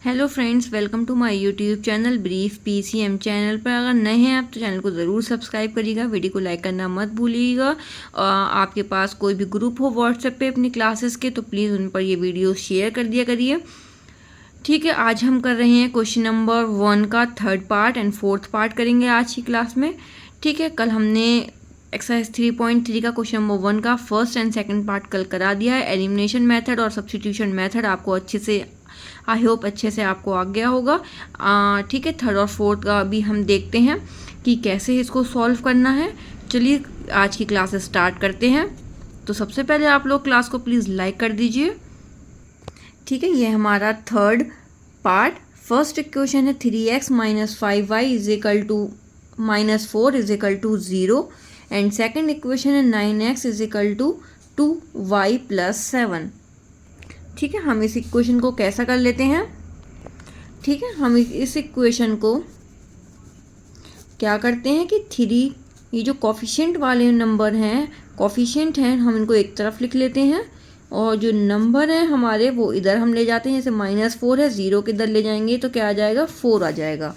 Hello friends, welcome to my YouTube channel brief PCM. Channel पर अगर नए हैं आप तो चैनल को ज़रूर सब्सक्राइब करिएगा, वीडियो को लाइक करना मत भूलिएगा। आपके पास कोई भी ग्रुप हो व्हाट्सएप पे अपनी क्लासेस के तो प्लीज़ उन पर ये वीडियो शेयर कर दिया करिए। ठीक है, आज हम कर रहे हैं क्वेश्चन नंबर 1 का third part and fourth part करेंगे आज की क्लास में। ठीक है, कल हमने एक्सरसाइज 3.3 का क्वेश्चन नंबर 1 का फर्स्ट एंड सेकंड पार्ट कल करा दिया है। एलिमिनेशन मेथड और सब्स्टिट्यूशन मेथड आपको अच्छे से, आई होप अच्छे से आपको आ गया होगा। ठीक है, थर्ड और फोर्थ का भी हम देखते हैं कि कैसे इसको सॉल्व करना है। चलिए आज की क्लास स्टार्ट करते हैं। तो सबसे पहले आप लोग क्लास को प्लीज़ लाइक कर दीजिए। ठीक है, ये हमारा थर्ड पार्ट। फर्स्ट इक्वेशन है 3x - 5y -4 = 0 and second equation है 9x = 2y + 7। ठीक है, हम इस इक्वेशन को कैसा कर लेते हैं। ठीक है, हम इस इक्वेशन को क्या करते हैं कि 3, ये जो कोफिशिएंट वाले नंबर हैं, कोफिशिएंट हैं, हम इनको एक तरफ लिख लेते हैं और जो नंबर हैं हमारे वो इधर हम ले जाते हैं। जैसे -4 है, 0 के इधर ले जाएंगे तो क्या आ जाएगा, 4 आ जाएगा।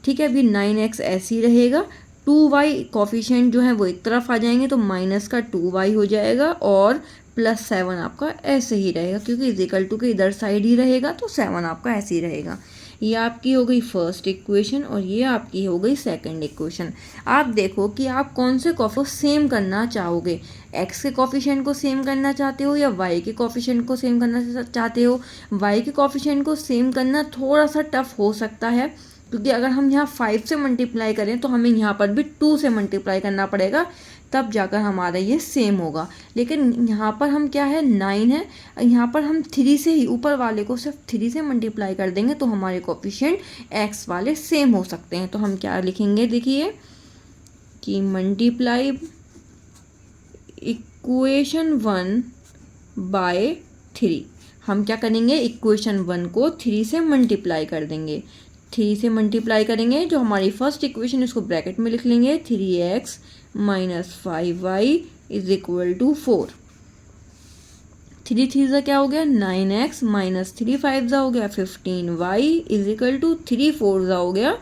ठीक है, अभी 9x ऐसे ही रहेगा। 2y कोफिशिएंट जो है वो एक तरफ आ जाएंगे तो -2y हो जाएगा और +7 आपका ऐसे ही रहेगा, क्योंकि इक्वल टू के इधर साइड ही रहेगा तो 7 आपका ऐसे ही रहेगा। ये आपकी हो गई फर्स्ट इक्वेशन और ये आपकी हो गई सेकंड इक्वेशन। आप देखो कि आप कौन से को सेम करना चाहोगे, x के कोफिशिएंट को सेम करना चाहते हो या y के कोफिशिएंट को सेम करना चाहते हो। y के कोफिशिएंट को सेम करना थोड़ा सा टफ हो सकता है, क्योंकि अगर हम यहाँ 5 से मल्टीप्लाई करें तो हमें यहाँ पर भी 2 से मल्टीप्लाई करना पड़ेगा, तब जाकर हमारा ये सेम होगा। लेकिन यहाँ पर हम क्या है, 9 है, यहाँ पर हम 3 से ही, ऊपर वाले को सिर्फ 3 से मल्टीप्लाई कर देंगे तो हमारे कोफिशिएंट x वाले सेम हो सकते हैं। तो हम क्या लिखेंगे, देखिए कि मल्टीप्लाई इक्वेशन 1 बाय 3। हम क्या करेंगे, इक्वेशन 1 को 3 से मल्टीप्लाई कर देंगे। 3 से मल्टीप्लाई करेंगे, जो हमारी फर्स्ट इक्वेशन इसको ब्रैकेट में लिख लेंगे, 3x - 5y = 4। 3 3 क्या हो गया, 9x - 3 5 हो गया 15y = 3 4 हो गया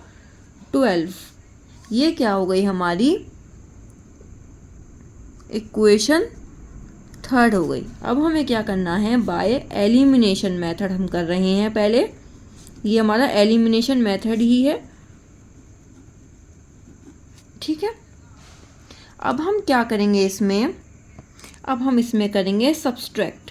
12। ये क्या हो गई, हमारी इक्वेशन थर्ड हो गई। अब हमें क्या करना है, बाय एलिमिनेशन मेथड हम कर रहे हैं पहले। ये हमारा एलिमिनेशन मेथड ही है। ठीक है, अब हम क्या करेंगे इसमें, अब हम इसमें करेंगे सब्सट्रैक्ट।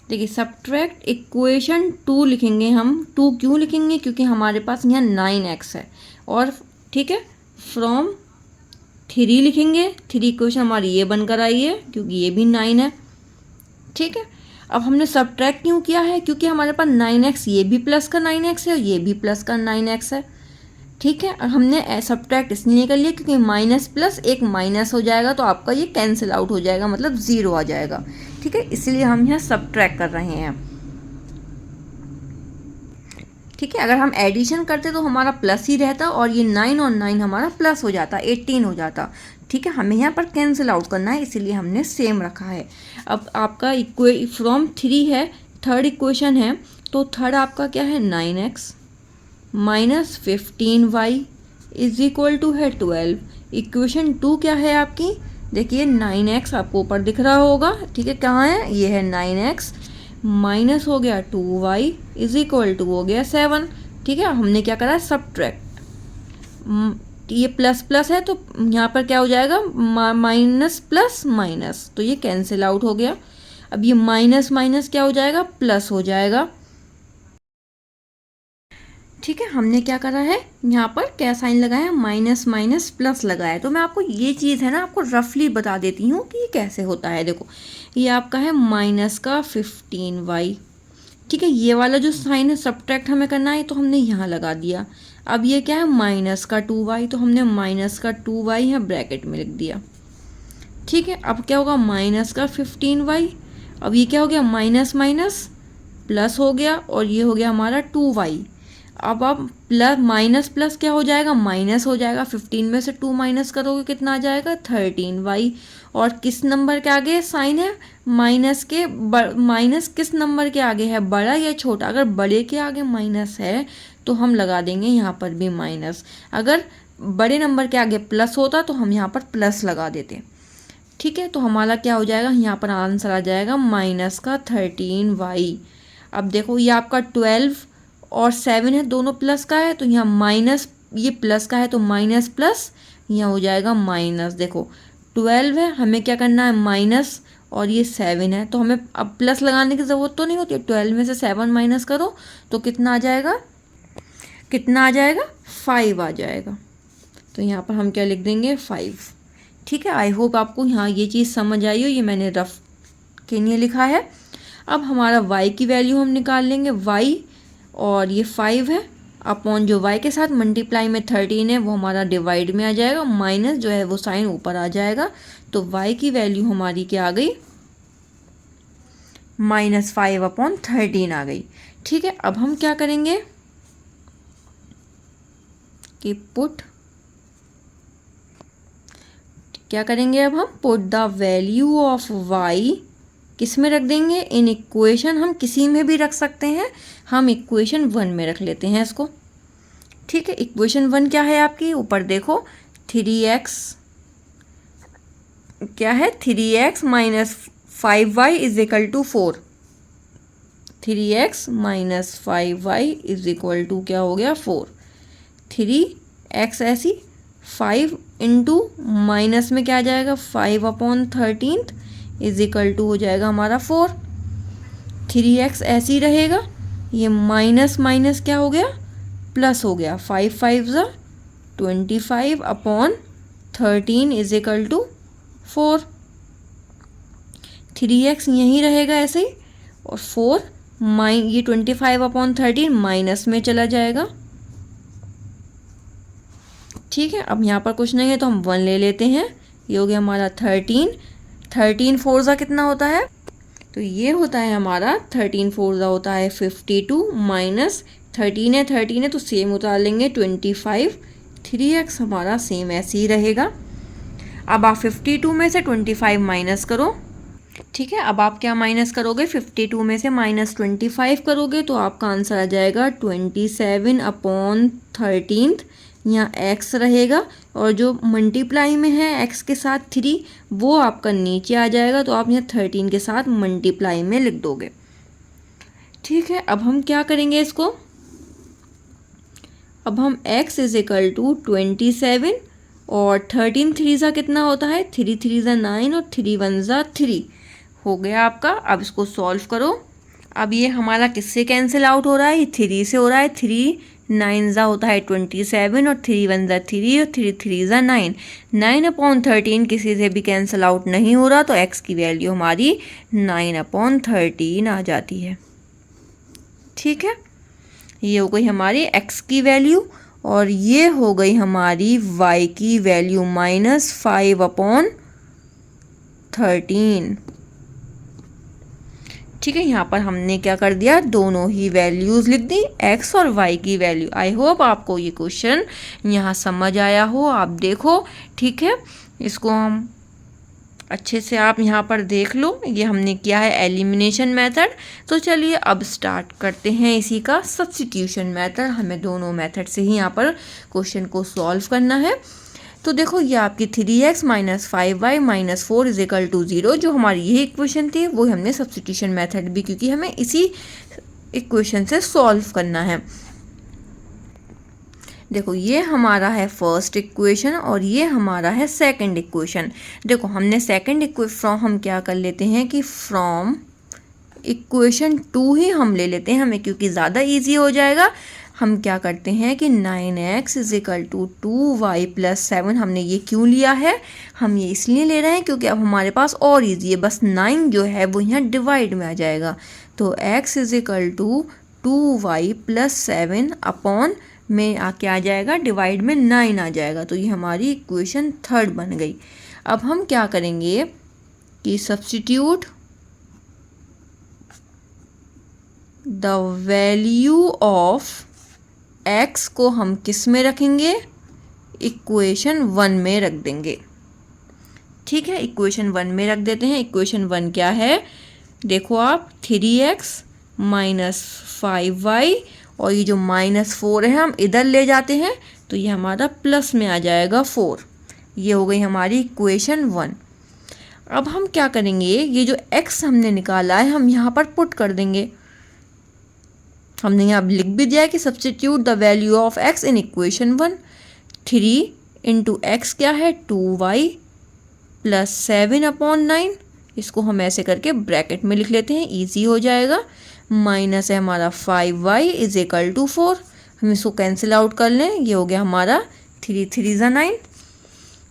देखिए, सब्ट्रैक्ट इक्वेशन 2 लिखेंगे हम। 2 क्यों लिखेंगे, क्योंकि हमारे पास यहाँ 9x है और ठीक है, फ्रॉम 3 लिखेंगे। 3 इक्वेशन हमारी ये बनकर आई है क्योंकि ये भी 9 है। ठीक है, अब हमने सब्ट्रैक्ट क्यों किया है, क्योंकि हमारे पास 9x, ये भी प्लस का 9x है और ये भी प्लस का 9x है। ठीक है, और हमने सब्ट्रैक्ट इसलिए कर लिया क्योंकि माइनस प्लस एक माइनस हो जाएगा तो आपका ये कैंसिल आउट हो जाएगा, मतलब 0 आ जाएगा। ठीक है, इसलिए हम यहाँ सब्ट्रैक्ट कर रहे हैं। ठीक है, अगर हम एडिशन करते तो हमारा प्लस ही रहता और ये 9 और 9 हमारा प्लस हो जाता, 18 हो जाता। ठीक है, हमें यहाँ पर कैंसिल आउट करना है, इसीलिए हमने सेम रखा है। अब आपका फ्रॉम 3 है, थर्ड इक्वेशन है, तो थर्ड आपका क्या है, 9x - 15y = है 12। इक्वेशन 2 क्या है आपकी, देखिए 9x आपको ऊपर दिख रहा होगा। ठीक है, कहाँ है, ये है 9x माइनस हो गया 2y = हो गया 7। ठीक है, हमने क्या करा, सब्ट्रैक्ट। ये प्लस प्लस है तो यहाँ पर क्या हो जाएगा, माइनस प्लस माइनस, तो ये कैंसिल आउट हो गया। अब ये माइनस माइनस क्या हो जाएगा, प्लस हो जाएगा। ठीक है, हमने क्या करा है, यहाँ पर क्या साइन लगाया, माइनस माइनस प्लस लगाया। तो मैं आपको ये चीज़ है ना, आपको रफली बता देती हूँ कि ये कैसे होता है। देखो, ये आपका है माइनस का 15y। ठीक है, ये वाला जो साइन है सब्ट्रैक्ट हमें करना है तो हमने यहाँ लगा दिया। अब ये क्या है, माइनस का 2y, तो हमने माइनस का 2y यहाँ ब्रैकेट में लिख दिया। ठीक है, अब क्या होगा, माइनस का 15y। अब ये क्या हो गया, माइनस माइनस प्लस हो गया और ये हो गया हमारा 2y। अब प्लस माइनस प्लस क्या हो जाएगा, माइनस हो जाएगा। 15 में से 2 माइनस करोगे कितना आ जाएगा, 13y। और किस नंबर के आगे साइन है, माइनस के। माइनस किस नंबर के आगे है, बड़ा या छोटा। अगर बड़े के आगे माइनस है तो हम लगा देंगे यहाँ पर भी माइनस। अगर बड़े नंबर के आगे प्लस होता तो हम यहाँ पर प्लस लगा देते। ठीक है, तो हमारा क्या हो जाएगा, यहाँ पर आंसर आ जाएगा माइनस का 13y। अब देखो ये आपका 12 और 7 है, दोनों प्लस का है, तो यहाँ माइनस, ये प्लस का है तो माइनस प्लस यहाँ हो जाएगा माइनस। देखो 12 है, हमें क्या करना है माइनस, और ये 7 है तो हमें अब प्लस लगाने की ज़रूरत तो नहीं होती। 12 में से 7 माइनस करो तो कितना आ जाएगा, कितना आ जाएगा, 5 आ जाएगा। तो यहाँ पर हम क्या लिख देंगे, 5। ठीक है, आई होप आपको यहाँ ये चीज़ समझ आई हो। ये मैंने रफ के लिए लिखा है। अब हमारा y की वैल्यू हम निकाल लेंगे, y और ये 5 है अपॉन जो y के साथ मल्टीप्लाई में 13 है वो हमारा डिवाइड में आ जाएगा, माइनस जो है वो साइन ऊपर आ जाएगा। तो y की वैल्यू हमारी क्या आ गई, -5/13 आ गई। ठीक है, अब हम क्या करेंगे कि क्या करेंगे, अब हम put the value of y किस में रख देंगे, इन इक्वेशन। हम किसी में भी रख सकते हैं, हम इक्वेशन 1 में रख लेते हैं इसको। ठीक है, इक्वेशन 1 क्या है आपकी, ऊपर देखो 3x क्या है, 3x minus 5y is equal to 4। 3x minus 5y is equal to क्या हो गया, 4। 3x ऐसी 5 इंटू माइनस में क्या आ जाएगा, 5/13 इज इक्वल टू हो जाएगा हमारा 4। 3x ऐसे ही रहेगा, ये माइनस माइनस क्या हो गया, प्लस हो गया। 5 5 25/13 इज इक्वल टू 4। 3x यहीं रहेगा ऐसे ही, और 4 ये 25/13 माइनस में चला जाएगा। ठीक है, अब यहाँ पर कुछ नहीं है तो हम 1 ले लेते हैं। ये हो गया हमारा 13। 13 4 कितना होता है, तो ये होता है हमारा 13 4 होता है 52, माइनस 13 है तो सेम उतार लेंगे 25। 3x हमारा सेम ऐसे ही रहेगा। अब आप 52 में से 25 माइनस करो। ठीक है, अब आप क्या माइनस करोगे, 52 में से -25 करोगे तो आपका आंसर आ जाएगा 27/13। यहाँ x रहेगा और जो मल्टीप्लाई में है x के साथ 3 वो आपका नीचे आ जाएगा, तो आप यहाँ 13 के साथ मल्टीप्लाई में लिख दोगे। ठीक है, अब हम क्या करेंगे इसको, अब हम x इज इक्वल टू 27 और 13 3 कितना होता है, 3 3 9 और 3 1 3 हो गया आपका। अब इसको सॉल्व करो। अब ये हमारा किससे कैंसिल आउट हो रहा है, 3 से हो रहा है। 3 9 होता है 27 और 3 1 3 और 3 3 9। 9/13 किसी से भी कैंसिल आउट नहीं हो रहा, तो x की वैल्यू हमारी 9/13 आ जाती है। ठीक है, ये हो गई हमारी x की वैल्यू, और ये हो गई हमारी y की वैल्यू -5/13। ठीक है, यहाँ पर हमने क्या कर दिया, दोनों ही वैल्यूज़ लिख दी, x और y की वैल्यू। आई होप आपको ये क्वेश्चन यहाँ समझ आया हो। आप देखो, ठीक है, इसको हम अच्छे से आप यहाँ पर देख लो। ये हमने किया है एलिमिनेशन मेथड। तो चलिए अब स्टार्ट करते हैं इसी का सब्स्टिट्यूशन मेथड। हमें दोनों मेथड से ही यहाँ पर क्वेश्चन को सॉल्व करना है। तो देखो ये आपकी 3x minus 5y minus 4 is equal to 0, जो हमारी यही इक्वेशन थी वो हमने सब्स्टिट्यूशन मेथड भी, क्योंकि हमें इसी इक्वेशन से सॉल्व करना है। देखो ये हमारा है फर्स्ट इक्वेशन और ये हमारा है सेकंड इक्वेशन। देखो हमने सेकंड फ्रॉम हम क्या कर लेते हैं कि फ्रॉम इक्वेशन 2 ही हम ले लेते हैं हमें, क्योंकि ज़्यादा इजी हो जाएगा। हम क्या करते हैं कि 9x is equal to 2y plus 7। हमने ये क्यों लिया है, हम ये इसलिए ले रहे हैं क्योंकि अब हमारे पास और इजी है, बस 9 जो है वो यहाँ डिवाइड में आ जाएगा। तो x is equal to 2y plus 7 upon में आके आ जाएगा डिवाइड में 9 आ जाएगा। तो ये हमारी इक्वेशन थर्ड बन गई। अब हम क्या करेंगे कि substitute the value of x को हम किस में रखेंगे, इक्वेशन 1 में रख देंगे। ठीक है, इक्वेशन 1 में रख देते हैं। इक्वेशन 1 क्या है, देखो आप 3x माइनस 5y और ये जो -4 है हम इधर ले जाते हैं तो ये हमारा प्लस में आ जाएगा 4। ये हो गई हमारी इक्वेशन 1। अब हम क्या करेंगे, ये जो x हमने निकाला है हम यहाँ पर पुट कर देंगे। हमने यहाँ लिख भी दिया है कि substitute the value of x in equation 1। 3 into x क्या है 2y प्लस 7/9। इसको हम ऐसे करके ब्रैकेट में लिख लेते हैं, इजी हो जाएगा। माइनस है हमारा 5y इज इक्वल टू 4। हम इसको कैंसिल आउट कर लें, ये हो गया हमारा 3 3 9।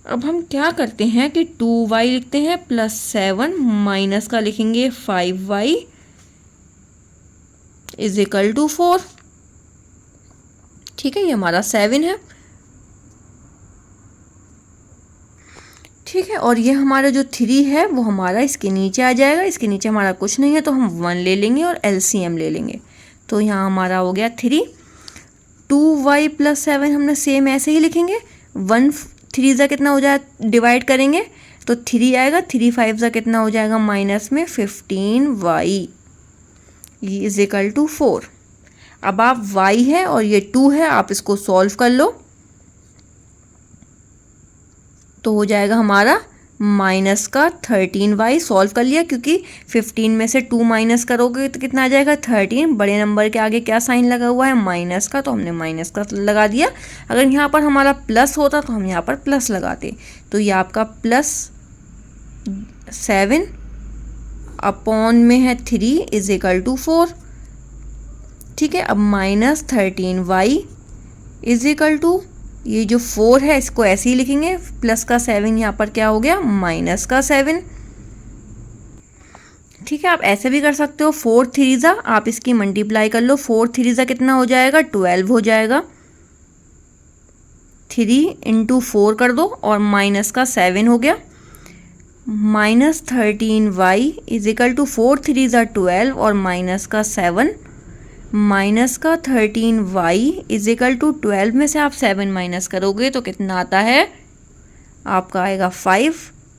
अब हम क्या करते हैं कि 2y लिखते हैं प्लस 7 माइनस का लिखेंगे 5y इज इक्वल टू 4। ठीक है, ये हमारा 7 है। ठीक है, और ये हमारा जो 3 है वो हमारा इसके नीचे आ जाएगा। इसके नीचे हमारा कुछ नहीं है तो हम 1 ले लेंगे और एलसीएम ले लेंगे। तो यहाँ हमारा हो गया 3। 2y प्लस 7 हमने सेम ऐसे ही लिखेंगे। 1 3 ज़ा कितना हो जाए, डिवाइड करेंगे तो 3 आएगा। 3 5 ज़ा कितना हो जाएगा, माइनस में 15y इज इक्वल टू 4। अब आप y है और ये 2 है, आप इसको सॉल्व कर लो तो हो जाएगा हमारा माइनस का 13y। सॉल्व कर लिया क्योंकि 15 में से 2 माइनस करोगे तो कितना आ जाएगा 13। बड़े नंबर के आगे क्या साइन लगा हुआ है, माइनस का, तो हमने माइनस का लगा दिया। अगर यहाँ पर हमारा प्लस होता तो हम यहाँ पर प्लस लगाते। तो ये आपका प्लस 7 अपॉन में है 3 इज इक्वल टू 4। ठीक है, अब minus 13y is equal to, ये जो 4 है इसको ऐसे ही लिखेंगे, प्लस का 7 यहाँ पर क्या हो गया, माइनस का 7। ठीक है, आप ऐसे भी कर सकते हो। 4 3 ज़ा आप इसकी मल्टीप्लाई कर लो। 4 3 ज़ा कितना हो जाएगा, 12 हो जाएगा। 3 इंटू 4 कर दो और माइनस का 7 हो गया। Minus 13y is equal to 4 3 ज़ा 12 और माइनस का 7। माइनस का 13y इज इक्वल टू 12 में से आप 7 माइनस करोगे तो कितना आता है, आपका आएगा 5।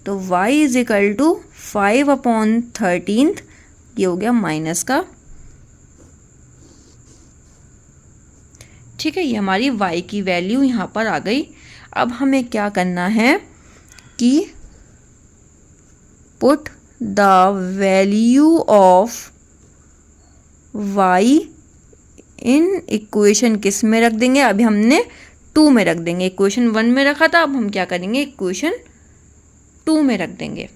तो y इज इक्वल टू 5/13। ये हो गया माइनस का। ठीक है, ये हमारी y की वैल्यू यहाँ पर आ गई। अब हमें क्या करना है कि put the value of y in equation किस में रख देंगे, अभी हमने 2 में रख देंगे। इक्वेशन 1 में रखा था, अब हम क्या करेंगे, इक्वेशन 2 में रख देंगे।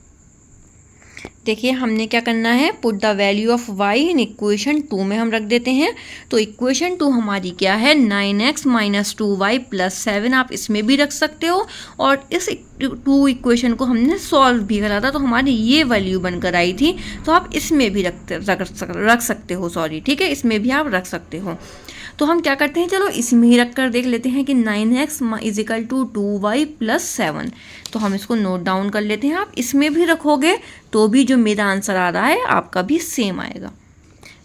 देखिए हमने क्या करना है, put the value of y in equation 2 में हम रख देते हैं। तो इक्वेशन 2 हमारी क्या है, 9x माइनस 2y प्लस 7। आप इसमें भी रख सकते हो और इस 2 इक्वेशन को हमने सॉल्व भी करा था तो हमारी ये वैल्यू बनकर आई थी। तो आप इसमें भी रख सकते हो, सॉरी, ठीक है, इसमें भी आप रख सकते हो। तो हम क्या करते हैं, चलो इसमें ही रख कर देख लेते हैं कि 9x is equal to 2y plus 7। तो हम इसको नोट डाउन कर लेते हैं। आप इसमें भी रखोगे तो भी जो मेरा आंसर आ रहा है आपका भी सेम आएगा।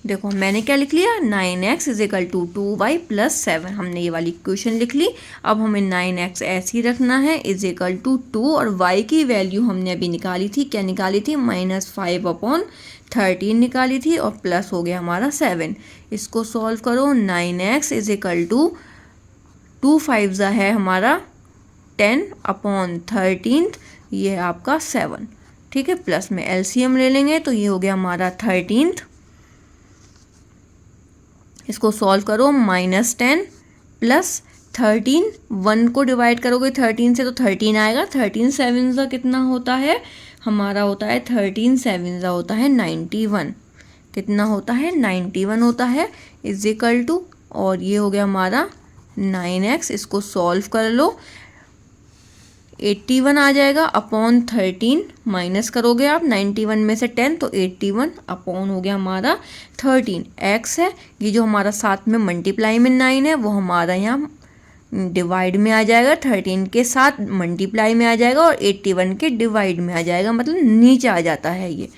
देखो मैंने क्या लिख लिया, 9x is equal to 2y plus 7। हमने ये वाली इक्वेशन लिख ली। अब हमें 9x ऐसे ही रखना है इज इक्वल टू 2 और y की वैल्यू हमने अभी निकाली थी, क्या निकाली थी, -5/13 निकाली थी और प्लस हो गया हमारा 7। इसको सॉल्व करो। 9x इज इक्वल टू 2 5 ज़ा है हमारा 10/13, ये है आपका 7। ठीक है, प्लस में एलसीएम ले लेंगे तो ये हो गया हमारा 13। इसको सॉल्व करो, -10 प्लस 13, 1 को डिवाइड करोगे 13 से तो 13 आएगा। 13 7 ज़ा कितना होता है, हमारा होता है 13 7 ज़ा होता है 91। कितना होता है, 91 होता है इज इक्वल टू, और ये हो गया हमारा 9x। इसको सॉल्व कर लो, 81 आ जाएगा अपॉन 13। माइनस करोगे आप 91 में से 10 तो 81 अपॉन हो गया हमारा 13। x है, ये जो हमारा साथ में मल्टीप्लाई में 9 है वो हमारा यहाँ डिवाइड में आ जाएगा, 13 के साथ मल्टीप्लाई में आ जाएगा और 81 के डिवाइड में आ जाएगा, मतलब नीचे आ जाता है ये।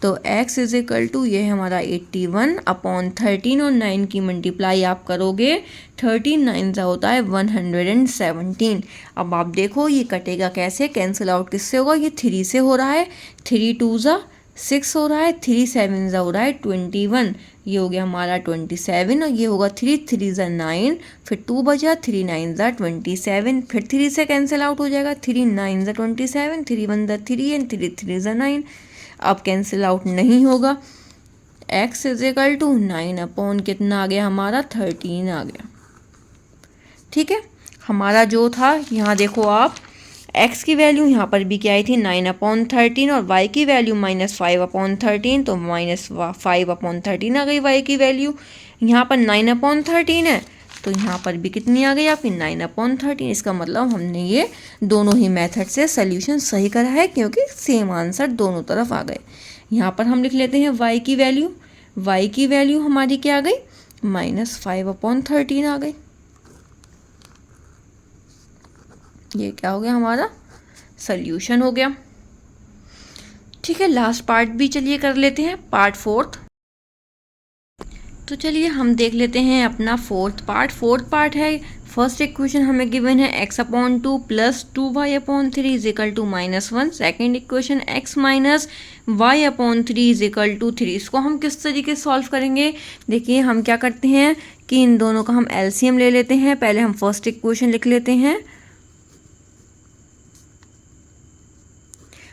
तो x इज इक्वल टू ये है हमारा 81 अपॉन 13 और 9 की मल्टीप्लाई आप करोगे 13 9 सा होता है 117। अब आप देखो ये कटेगा कैसे, कैंसिल आउट किससे होगा, ये 3 से हो रहा है, 3 2 ज़ा 6 हो रहा है, 3 7 ज़ा हो रहा है 21, ये हो गया हमारा 27 और ये होगा 3 3 ज़ा 9, फिर 2 बचा, 3 9 ज़ा 27, फिर 3 से कैंसिल आउट हो जाएगा, 3 9 ज़ा 27, 3 1 ज़ा 3 एंड 3 3 ज़ा 9। अब कैंसिल आउट नहीं होगा, x is equal to 9 upon कितना आ गया हमारा 13 आ गया। ठीक है, हमारा जो था यहाँ देखो आप x की वैल्यू यहाँ पर भी क्या आई थी 9 अपॉन 13 और y की वैल्यू -5 अपॉन 13, तो -5 अपॉन 13 आ गई y की वैल्यू। यहाँ पर 9 अपॉन 13 है तो यहाँ पर भी कितनी आ गई आपकी 9 अपॉन 13। इसका मतलब हमने ये दोनों ही मेथड से सोल्यूशन सही करा है क्योंकि सेम आंसर दोनों तरफ आ गए। यहाँ पर हम लिख लेते हैं y की वैल्यू हमारी क्या आ गई -5 अपॉन 13 आ गई। ये क्या हो गया हमारा सोल्यूशन हो गया। ठीक है, लास्ट पार्ट भी चलिए कर लेते हैं, पार्ट 4। तो चलिए हम देख लेते हैं अपना फोर्थ पार्ट है। फर्स्ट इक्वेशन हमें गिवन है x upon 2 plus 2y upon 3 is equal to -1। Second equation x minus y upon 3 is equal to 3। इसको हम किस तरीके से सॉल्व करेंगे, देखिए हम क्या करते हैं कि इन दोनों का हम एलसीएम ले लेते हैं। पहले हम फर्स्ट इक्वेशन लिख लेते हैं।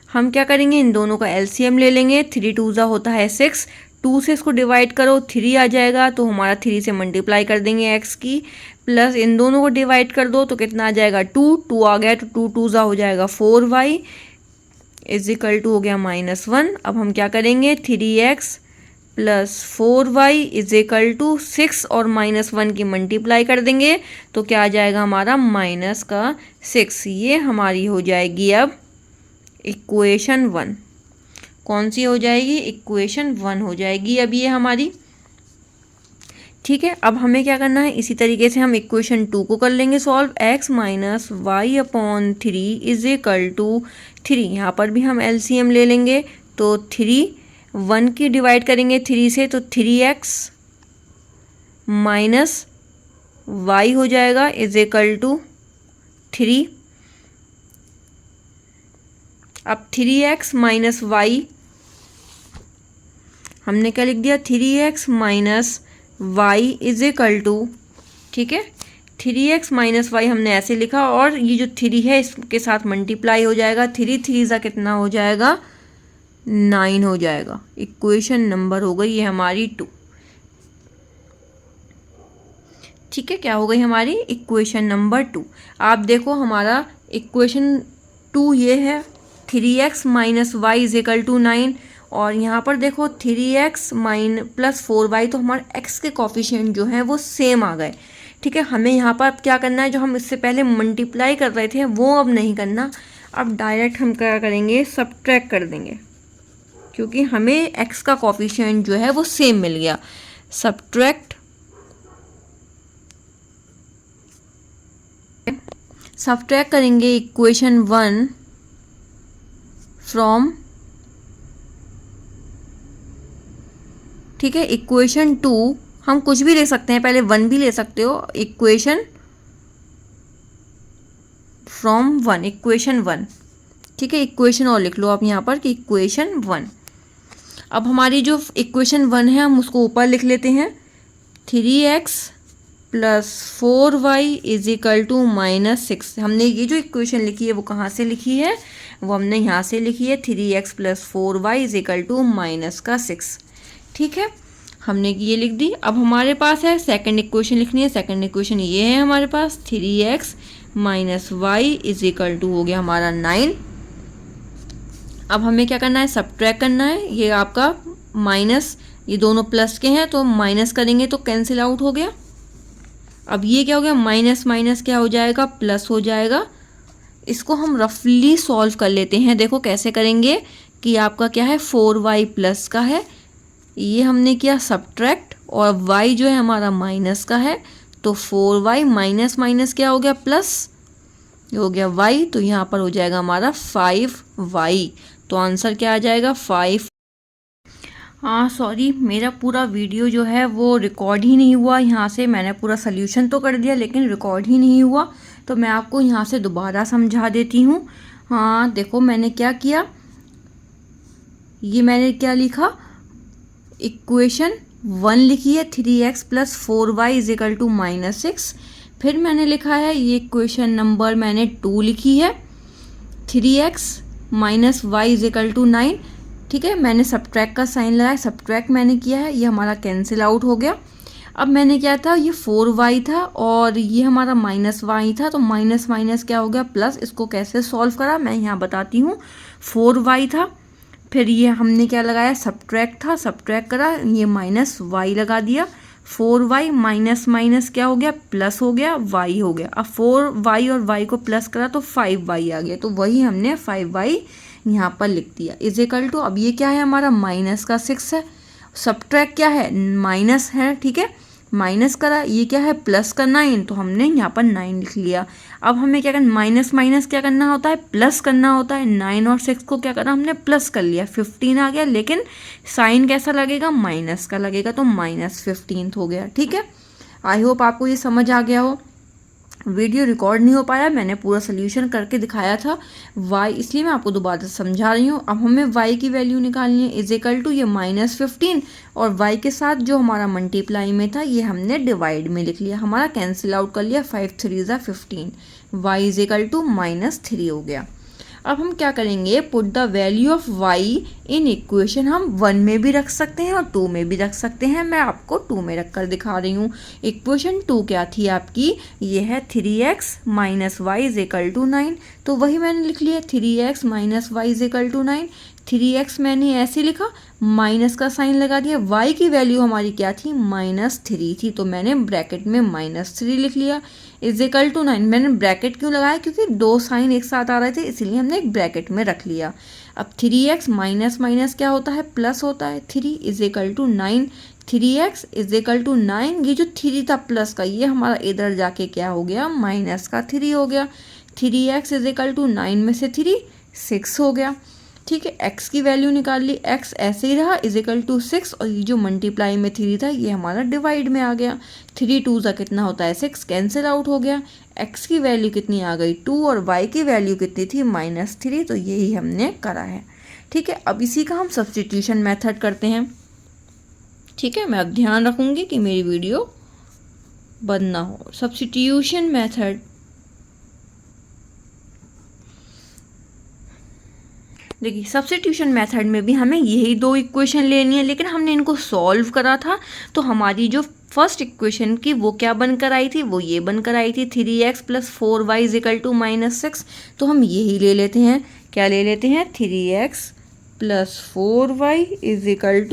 हम क्या करेंगे, इन दोनों का एलसीएम ले लेंगे। 3 2 ज़ा होता है 6, 2 से इसको डिवाइड करो 3 आ जाएगा, तो हमारा 3 से मल्टीप्लाई कर देंगे x की, प्लस इन दोनों को डिवाइड कर दो तो कितना आ जाएगा 2 2 आ गया, तो 2 2 ज़ा हो जाएगा 4y इज इक्वल टू हो गया -1। अब हम क्या करेंगे 3x plus 4y is equal to 6 और -1 की मल्टीप्लाई कर देंगे तो क्या आ जाएगा हमारा -6। ये हमारी हो जाएगी अब इक्वेशन 1। कौन सी हो जाएगी, इक्वेशन 1 हो जाएगी अब ये हमारी। ठीक है, अब हमें क्या करना है, इसी तरीके से हम इक्वेशन 2 को कर लेंगे solve. x minus Y upon 3 is equal to 3। यहाँ पर भी हम एलसीएम ले लेंगे, तो 3 1 की डिवाइड करेंगे 3 से, तो 3x माइनस वाई हो जाएगा इज इक्वल टू 3। अब 3x माइनस वाई हमने क्या लिख दिया, 3x minus Y is equal to, ठीक है 3x माइनस वाई हमने ऐसे लिखा और ये जो 3 है इसके साथ मल्टीप्लाई हो जाएगा। 3 3 सा कितना हो जाएगा 9 हो जाएगा। इक्वेशन नंबर हो गई ये हमारी 2। ठीक है, क्या हो गई हमारी इक्वेशन नंबर 2। आप देखो हमारा इक्वेशन 2 ये है 3x minus Y is equal to 9, और यहाँ पर देखो 3x प्लस 4y, तो हमारे x के कॉफिशिएंट जो हैं वो सेम आ गए। ठीक है, हमें यहाँ पर अब क्या करना है, जो हम इससे पहले मल्टीप्लाई कर रहे थे वो अब नहीं करना, अब डायरेक्ट हम क्या करेंगे सब्ट्रैक्ट कर देंगे, क्योंकि हमें x का कॉफिशिएंट जो है वो सेम मिल गया। सब्ट्रैक्ट करेंगे इक्वेशन 1 फ्रॉम, ठीक है इक्वेशन 2 हम कुछ भी ले सकते हैं, पहले 1 भी ले सकते हो। इक्वेशन फ्रॉम 1, इक्वेशन 1, ठीक है इक्वेशन और लिख लो आप यहाँ पर कि इक्वेशन 1। अब हमारी जो इक्वेशन 1 है हम उसको ऊपर लिख लेते हैं। 3x plus 4y is equal to -6। हमने ये जो इक्वेशन लिखी है वो कहाँ से लिखी है, वो हमने यहाँ से लिखी है 3x plus 4y is equal to -6। ठीक है, हमने ये लिख दी। अब हमारे पास है सेकंड इक्वेशन लिखनी है। सेकंड इक्वेशन ये है हमारे पास 3x minus Y is equal to हो गया हमारा 9। अब हमें क्या करना है सब्ट्रैक्ट करना है। ये आपका माइनस, ये दोनों प्लस के हैं तो माइनस करेंगे तो कैंसिल आउट हो गया। अब ये क्या हो गया, माइनस माइनस क्या हो जाएगा, प्लस हो जाएगा। इसको हम रफली सॉल्व कर लेते हैं। देखो कैसे करेंगे कि आपका क्या है 4y प्लस का है, ये हमने किया सब्ट्रैक्ट, और y जो है हमारा माइनस का है, तो 4y माइनस माइनस क्या हो गया प्लस, ये हो गया y, तो यहाँ पर हो जाएगा हमारा 5y। तो आंसर क्या आ जाएगा 5। हाँ सॉरी, मेरा पूरा वीडियो जो है वो रिकॉर्ड ही नहीं हुआ। यहाँ से मैंने पूरा सल्यूशन तो कर दिया लेकिन रिकॉर्ड ही नहीं हुआ, तो मैं आपको यहाँ से दोबारा समझा देती हूँ। हाँ देखो मैंने क्या किया, ये मैंने क्या लिखा, इक्वेशन 1 लिखी है 3x + 4y = -6। फिर मैंने लिखा है ये इक्वेशन नंबर मैंने 2 लिखी है 3x - y = 9। ठीक है, मैंने सब्ट्रैक्ट का साइन लगाया, सब्ट्रैक्ट मैंने किया है, ये हमारा कैंसिल आउट हो गया। अब मैंने क्या था, ये 4y था और ये हमारा -y था, तो माइनस माइनस क्या हो गया प्लस। इसको कैसे सॉल्व करा मैं यहाँ बताती हूँ। 4y था, फिर ये हमने क्या लगाया, सब्ट्रैक्ट था, सब्ट्रैक्ट करा, ये -y लगा दिया। 4y माइनस माइनस क्या हो गया, प्लस हो गया, y हो गया। अब 4y और y को प्लस करा तो 5y आ गया, तो वही हमने 5y यहाँ पर लिख दिया = अब ये क्या है हमारा -6 है, सब्ट्रैक्ट क्या है माइनस है। ठीक है, माइनस करा, ये क्या है प्लस का 9, तो हमने यहाँ पर 9 लिख लिया। अब हमें क्या करना, माइनस माइनस क्या करना होता है, प्लस करना होता है। 9 और 6 को क्या करना, हमने प्लस कर लिया, 15 आ गया, लेकिन साइन कैसा लगेगा, माइनस का लगेगा, तो -15 हो गया। ठीक है, आई होप आपको ये समझ आ गया हो। वीडियो रिकॉर्ड नहीं हो पाया, मैंने पूरा सोल्यूशन करके दिखाया था y, इसलिए मैं आपको दोबारा समझा रही हूँ। अब हमें y की वैल्यू निकालनी है = ये -15 और y के साथ जो हमारा मल्टीप्लाई में था ये हमने डिवाइड में लिख लिया, हमारा कैंसिल आउट कर लिया, 5 3 = 15, y = -3 हो गया। अब हम क्या करेंगे, put the value of y in equation, हम 1 में भी रख सकते हैं और 2 में भी रख सकते हैं। मैं आपको 2 में रख कर दिखा रही हूँ। इक्वेशन 2 क्या थी आपकी, ये है 3x - y = 9, तो वही मैंने लिख लिया 3x - y = 9। 3x मैंने ऐसे लिखा, माइनस का साइन लगा दिया, y की वैल्यू हमारी क्या थी, -3 थी, तो मैंने ब्रैकेट में -3 लिख लिया = 9। मैंने ब्रैकेट क्यों लगाया, क्योंकि 2 साइन एक साथ आ रहे थे, इसीलिए हमने एक ब्रैकेट में रख लिया। अब 3x माइनस माइनस क्या होता है, प्लस होता है, 3 = 9, 3x = 9, ये जो 3 था प्लस का, ये हमारा इधर जाके क्या हो गया, माइनस का 3 हो गया। 3x = 9 में से 3 6 हो गया। ठीक है, x की वैल्यू निकाल ली, x ऐसे ही रहा = 6, और ये जो मल्टीप्लाई में 3 था ये हमारा डिवाइड में आ गया। 3 2 सा कितना होता है 6, कैंसिल आउट हो गया। x की वैल्यू कितनी आ गई 2 और y की वैल्यू कितनी थी -3, तो यही हमने करा है। ठीक है, अब इसी का हम सब्स्टिट्यूशन मेथड करते हैं। ठीक है, मैं अब ध्यान रखूँगी कि मेरी वीडियो बंद ना हो। सब्स्टिट्यूशन मेथड, देखिए सब्स्टिट्यूशन मेथड में भी हमें यही 2 इक्वेशन लेनी है, लेकिन हमने इनको सॉल्व करा था, तो हमारी जो फर्स्ट इक्वेशन की वो क्या बनकर आई थी, वो ये बनकर आई थी 3x + 4y = -6, तो हम यही ले लेते हैं। क्या ले लेते हैं, 3x + 4y =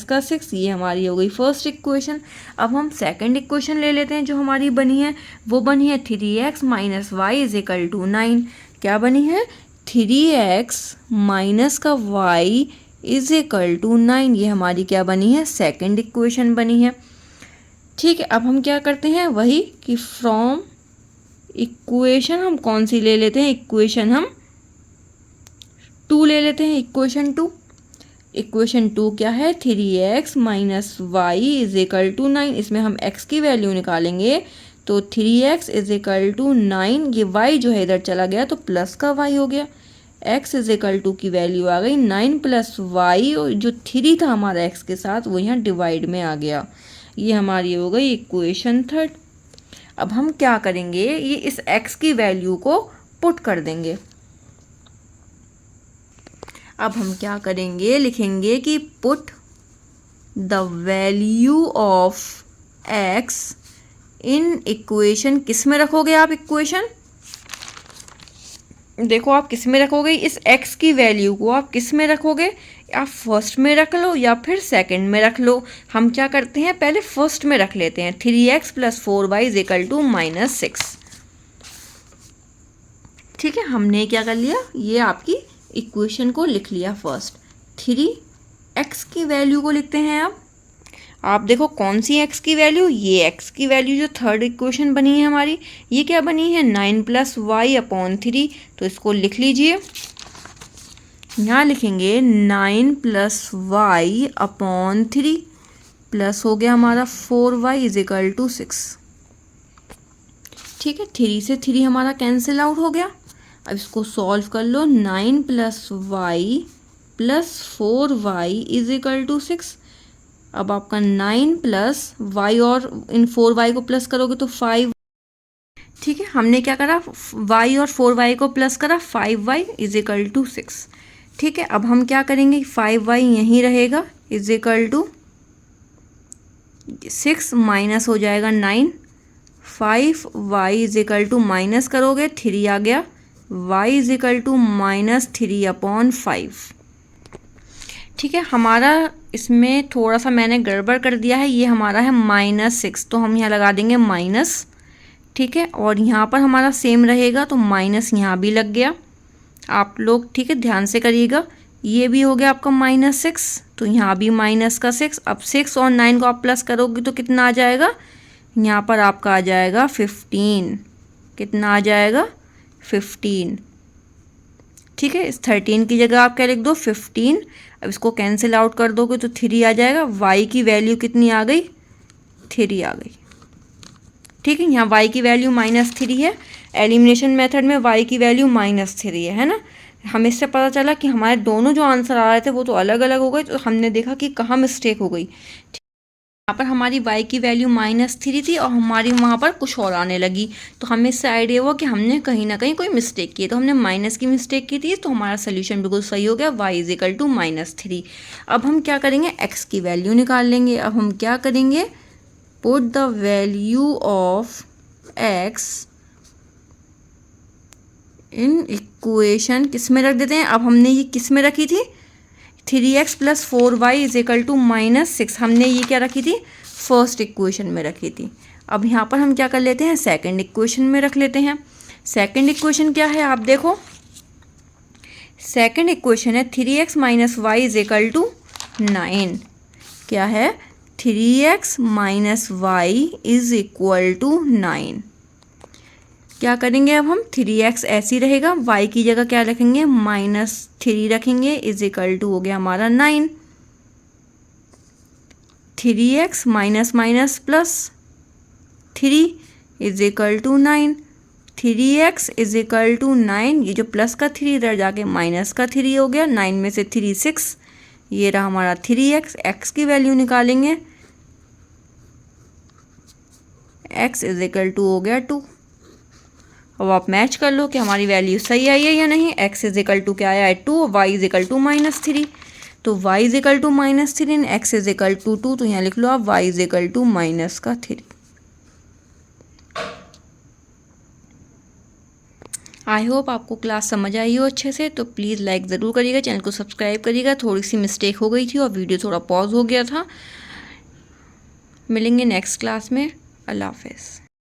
-6, ये हमारी हो गई फर्स्ट इक्वेशन। अब हम सेकंड इक्वेशन ले लेते हैं जो हमारी बनी है, वो बनी है 3x - y = 9। क्या बनी है, 3x माइनस का y = 9, ये हमारी क्या बनी है, सेकंड इक्वेशन बनी है। ठीक है, अब हम क्या करते हैं, वही कि फ्रॉम इक्वेशन हम कौन सी ले लेते हैं, इक्वेशन हम 2 ले लेते हैं। इक्वेशन 2, इक्वेशन 2 क्या है, 3x - y = 9, इसमें हम x की वैल्यू निकालेंगे, तो 3x = 9, ये y जो है इधर चला गया तो प्लस का y हो गया। x = की वैल्यू आ गई 9 + y, और जो 3 था हमारा x के साथ वो यहाँ डिवाइड में आ गया। ये हमारी हो गई इक्वेशन 3। अब हम क्या करेंगे, ये इस x की वैल्यू को पुट कर देंगे। अब हम क्या करेंगे, लिखेंगे कि put the value of x in equation, किस में रखोगे आप इक्वेशन, देखो आप किस में रखोगे, इस x की वैल्यू को आप किस में रखोगे, आप फर्स्ट में रख लो या फिर सेकंड में रख लो। हम क्या करते हैं, पहले फर्स्ट में रख लेते हैं, 3x + 4y = -6। ठीक है, हमने क्या कर लिया, ये आपकी इक्वेशन को लिख लिया फर्स्ट। 3x की वैल्यू को लिखते हैं अब, आप देखो कौन सी x की वैल्यू, ये x की वैल्यू जो थर्ड इक्वेशन बनी है हमारी, ये क्या बनी है 9 + y / 3, तो इसको लिख लीजिए यहाँ लिखेंगे 9 + y अपॉन 3 प्लस हो गया हमारा 4y = 6। ठीक है, 3 से 3 हमारा कैंसिल आउट हो गया। अब इसको सॉल्व कर लो। 9 + y + 4y = 6। अब आपका 9 + y और इन 4y को प्लस करोगे तो 5। ठीक है, हमने क्या करा, y और 4y को प्लस करा, 5y = 6। ठीक है, अब हम क्या करेंगे, 5y यहीं रहेगा = 6 माइनस हो जाएगा 9। 5y = माइनस करोगे 3 आ गया, y = -3/5। ठीक है, हमारा इसमें थोड़ा सा मैंने गड़बड़ कर दिया है, ये हमारा है -6, तो हम यहाँ लगा देंगे माइनस। ठीक है, और यहाँ पर हमारा सेम रहेगा तो माइनस यहाँ भी लग गया। आप लोग ठीक है ध्यान से करिएगा। ये भी हो गया आपका -6, तो यहाँ भी -6। अब 6 और 9 को आप प्लस करोगे तो कितना आ जाएगा, यहाँ पर आपका आ जाएगा 15। कितना आ जाएगा, 15। ठीक है, इस 13 की जगह आप क्या लिख दो, 15। अब इसको कैंसिल आउट कर दोगे तो 3 आ जाएगा। y की वैल्यू कितनी आ गई, 3 आ गई। ठीक है, यहाँ y की वैल्यू -3 है। एलिमिनेशन मेथड में y की वैल्यू -3 है ना। हमें इससे पता चला कि हमारे दोनों जो आंसर आ रहे थे वो तो अलग अलग हो गए, तो हमने देखा कि कहाँ मिस्टेक हो गई। यहाँ पर हमारी y की वैल्यू -3 थी और हमारी वहाँ पर कुछ और आने लगी, तो हमें इससे आइडिया हुआ कि हमने कहीं ना कहीं कोई मिस्टेक की है, तो हमने माइनस की मिस्टेक की थी, तो हमारा सोल्यूशन बिल्कुल सही हो गया, y = -3। अब हम क्या करेंगे, x की वैल्यू निकाल लेंगे। अब हम क्या करेंगे, put the value of x in equation, किस में रख देते हैं। अब हमने ये किस में रखी थी, 3x + 4y = -6, हमने ये क्या रखी थी, फर्स्ट इक्वेशन में रखी थी। अब यहाँ पर हम क्या कर लेते हैं, सेकंड इक्वेशन में रख लेते हैं। सेकंड इक्वेशन क्या है, आप देखो, सेकंड इक्वेशन है 3x - y = 9। क्या है, 3x - y = 9। क्या करेंगे, अब हम 3x ऐसे ही रहेगा, y की जगह क्या रखेंगे, -3 रखेंगे, = हो गया हमारा 9। 3x minus minus plus 3 = 9। 3x = 9, ये जो प्लस का 3 इधर जाके माइनस का 3 हो गया। 9 में से 3 6, ये रहा हमारा 3x। x की वैल्यू निकालेंगे, x = हो गया 2। अब आप मैच कर लो कि हमारी वैल्यू सही आई है या नहीं। x = क्या आया है, 2, y = -3, तो y = -3 एंड x = 2, तो यहाँ लिख लो आप y = -3। आई होप आपको क्लास समझ आई हो अच्छे से, तो प्लीज़ लाइक ज़रूर करिएगा, चैनल को सब्सक्राइब करिएगा। थोड़ी सी मिस्टेक हो गई थी और वीडियो थोड़ा पॉज हो गया था। मिलेंगे नेक्स्ट क्लास में। अल्लाह हाफ़िज़।